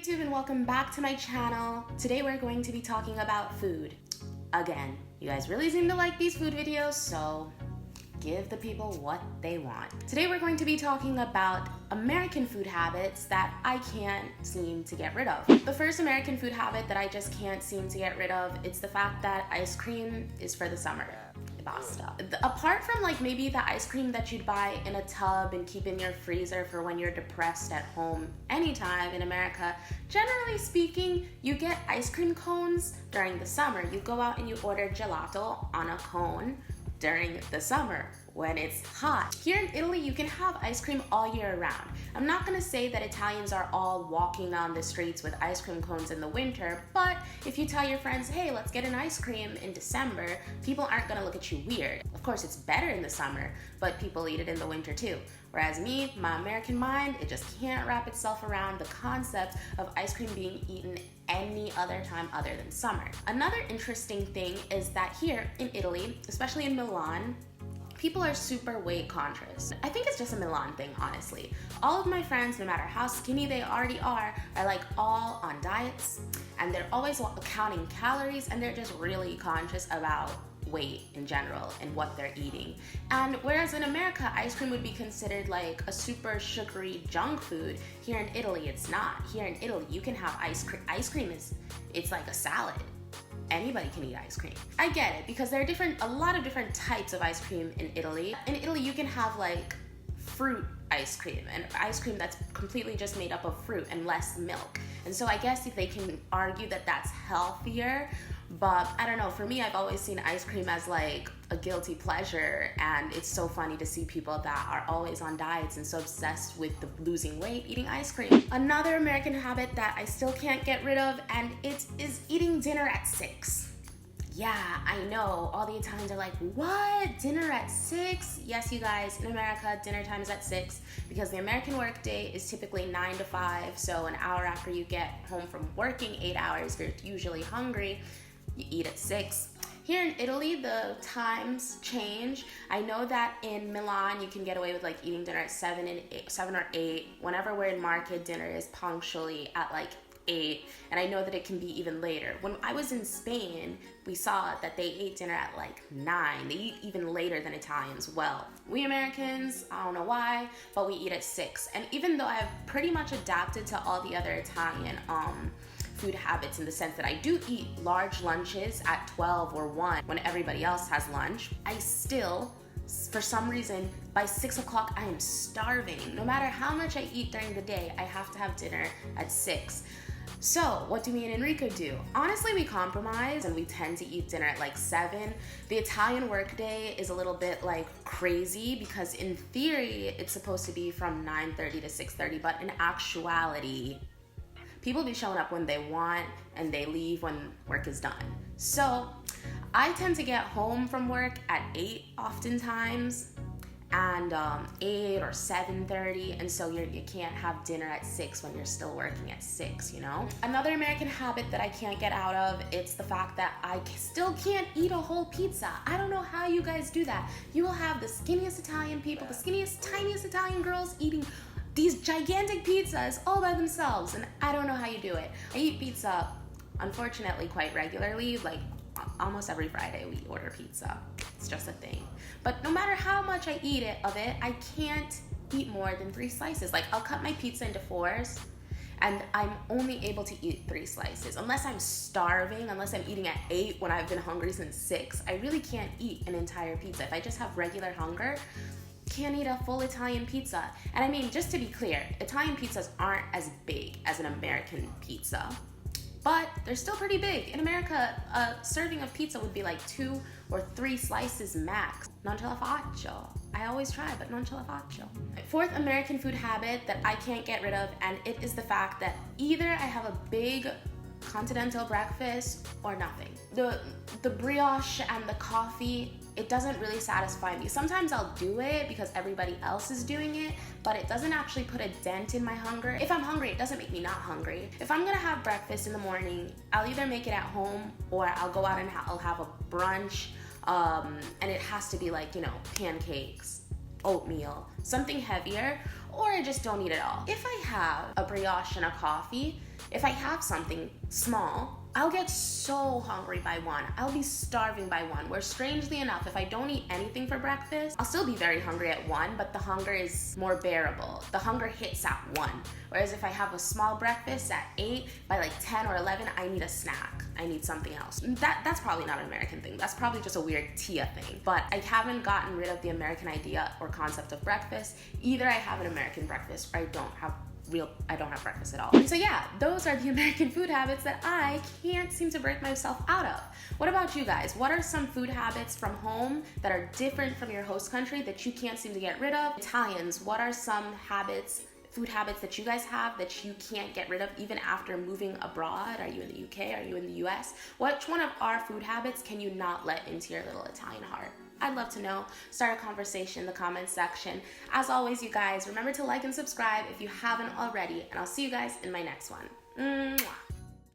YouTube and welcome back to my channel. Today we're going to be talking about food. Again, you guys really seem to like these food videos, so give the people what they want. Today we're going to be talking about American food habits that I can't seem to get rid of. The first American food habit that I just can't seem to get rid of, it's the fact that ice cream is for the summer. Basta. Apart from like maybe the ice cream that you'd buy in a tub and keep in your freezer for when you're depressed at home anytime in America, generally speaking, you get ice cream cones during the summer. You go out and you order gelato on a cone during the summer when it's hot. Here in Italy, you can have ice cream all year round. I'm not gonna say that Italians are all walking on the streets with ice cream cones in the winter, but if you tell your friends, hey, let's get an ice cream in December, people aren't gonna look at you weird. Of course, it's better in the summer, but people eat it in the winter too. Whereas me, my American mind, it just can't wrap itself around the concept of ice cream being eaten any other time other than summer. Another interesting thing is that here in Italy, especially in Milan, people are super weight conscious. I think it's just a Milan thing, honestly. All of my friends, no matter how skinny they already are like all on diets, and they're always counting calories, and they're just really conscious about weight in general and what they're eating. And whereas in America, ice cream would be considered like a super sugary junk food, here in Italy, it's not. Here in Italy, you can have ice cream. Ice cream it's like a salad. Anybody can eat ice cream. I get it, because there are a lot of different types of ice cream in Italy. In Italy, you can have like fruit ice cream and ice cream that's completely just made up of fruit and less milk. And so I guess if they can argue that that's healthier, but I don't know, for me, I've always seen ice cream as like a guilty pleasure, and it's so funny to see people that are always on diets and so obsessed with losing weight eating ice cream. Another American habit that I still can't get rid of, and it is eating dinner at 6. Yeah, I know, all the Italians are like, what? Dinner at 6? Yes, you guys, in America, dinner time is at 6 because the American work day is typically 9 to 5, so an hour after you get home from working 8 hours, you're usually hungry, you eat at 6. Here in Italy, the times change. I know that in Milan, you can get away with like eating dinner at 7 or 8. Whenever we're in market, dinner is punctually at like 8, and I know that it can be even later. When I was in Spain, we saw that they ate dinner at like 9. They eat even later than Italians. Well, we Americans, I don't know why, but we eat at 6. And even though I've pretty much adapted to all the other Italian food habits in the sense that I do eat large lunches at 12 or 1 when everybody else has lunch, I still, for some reason, by 6 o'clock, I am starving. No matter how much I eat during the day, I have to have dinner at 6. So what do me and Enrico do? Honestly, we compromise and we tend to eat dinner at like 7. The Italian workday is a little bit like crazy because in theory, it's supposed to be from 9:30 to 6:30, but in actuality, people be showing up when they want and they leave when work is done. So I tend to get home from work at 8 oftentimes, and 8 or 7:30, and so you can't have dinner at 6 when you're still working at 6, you know? Another American habit that I can't get out of, it's the fact that I still can't eat a whole pizza. I don't know how you guys do that. You will have the skinniest Italian people, the skinniest, tiniest Italian girls eating these gigantic pizzas all by themselves, and I don't know how you do it. I eat pizza, unfortunately, quite regularly, like almost every Friday we order pizza. It's just a thing. But no matter how much I eat of it, I can't eat more than 3 slices. Like, I'll cut my pizza into 4s, and I'm only able to eat 3 slices. Unless I'm starving, unless I'm eating at 8 when I've been hungry since 6, I really can't eat an entire pizza. If I just have regular hunger, can't eat a full Italian pizza. And I mean, just to be clear, Italian pizzas aren't as big as an American pizza, but they're still pretty big. In America, a serving of pizza would be like 2 or 3 slices max. Non ce la faccio. I always try, but non ce la faccio. Fourth American food habit that I can't get rid of, and it is the fact that either I have a big continental breakfast or nothing. The brioche and the coffee, it doesn't really satisfy me. Sometimes I'll do it because everybody else is doing it, but it doesn't actually put a dent in my hunger. If I'm hungry, it doesn't make me not hungry. If I'm gonna have breakfast in the morning, I'll either make it at home or I'll go out and I'll have a brunch, and it has to be like, you know, pancakes, oatmeal, something heavier, or I just don't eat it all. If I have a brioche and a coffee, if I have something small, I'll get so hungry by 1. I'll be starving by 1, where strangely enough, if I don't eat anything for breakfast, I'll still be very hungry at 1, but the hunger is more bearable. The hunger hits at 1. Whereas if I have a small breakfast at 8, by like 10 or 11, I need a snack. I need something else. That's probably not an American thing. That's probably just a weird Tia thing. But I haven't gotten rid of the American idea or concept of breakfast. Either I have an American breakfast or I don't have breakfast at all. And so yeah, those are the American food habits that I can't seem to break myself out of. What about you guys? What are some food habits from home that are different from your host country that you can't seem to get rid of? Italians, what are some food habits that you guys have that you can't get rid of even after moving abroad? Are you in the UK? Are you in the US? Which one of our food habits can you not let into your little Italian heart? I'd love to know. Start a conversation in the comments section. As always, you guys, remember to like and subscribe if you haven't already, and I'll see you guys in my next one. Mwah.